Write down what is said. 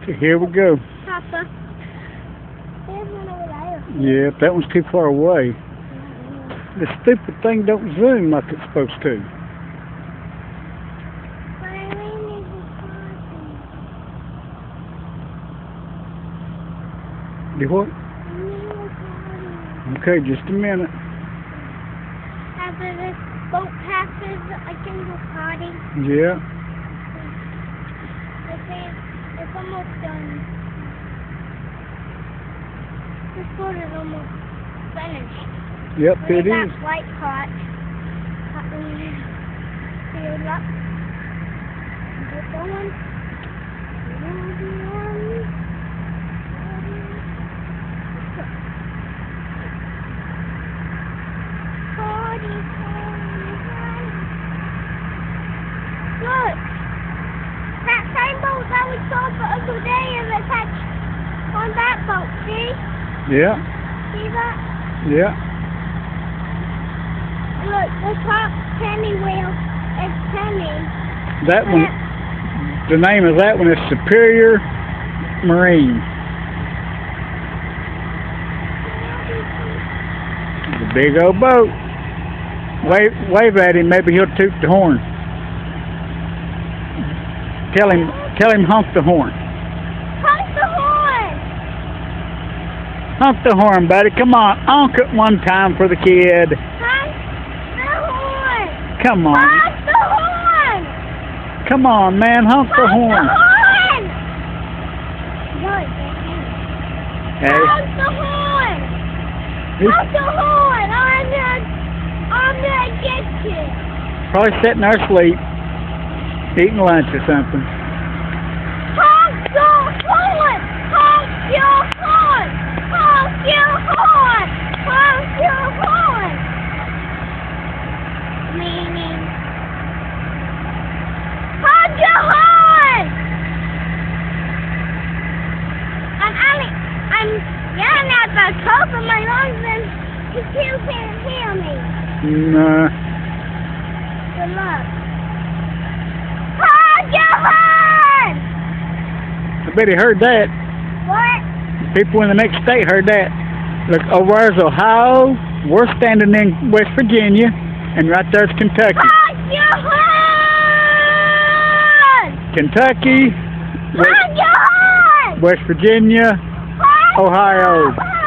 Okay, here we go. Papa, there's one over there. Yeah, that one's too far away. The stupid thing don't zoom like it's supposed to. But I really need to party. Do what? I need to party. Okay, just a minute. After this boat passes, I can go party. Yeah. It's almost done. This boat is almost finished. Yep, it That is. white pot. Filled up. Get going. Party, party, party. Look. That same boat that we saw the other day is attached on that boat, see? Yeah. See that? Yeah. Look, the top penny wheel is penny. That one, the name of that one is Superior Marine. The big old boat. Wave at him, maybe he'll toot the horn. Tell him honk the horn. Honk the horn! Honk the horn, buddy. Come on, honk it one time for the kid. Honk the horn! Come on. Honk the horn! Come on, man, honk the horn. Honk the horn! Hey. Honk the horn! Honk the horn! I'm gonna get you. Probably sitting there asleep, eating lunch or something. Honk the horn! Honk your horn! Honk your horn! Honk your horn! Meaning, honk your horn! I'm yelling at the top of my lungs and you still can't hear me. Nah. Good luck. Honk your horn! I bet he heard that. What? People in the next state heard that. Look, over there's Ohio. We're standing in West Virginia, and right there's Kentucky. Honk your horn! Kentucky, Honk your horn! West Virginia, Honk your Ohio. horn!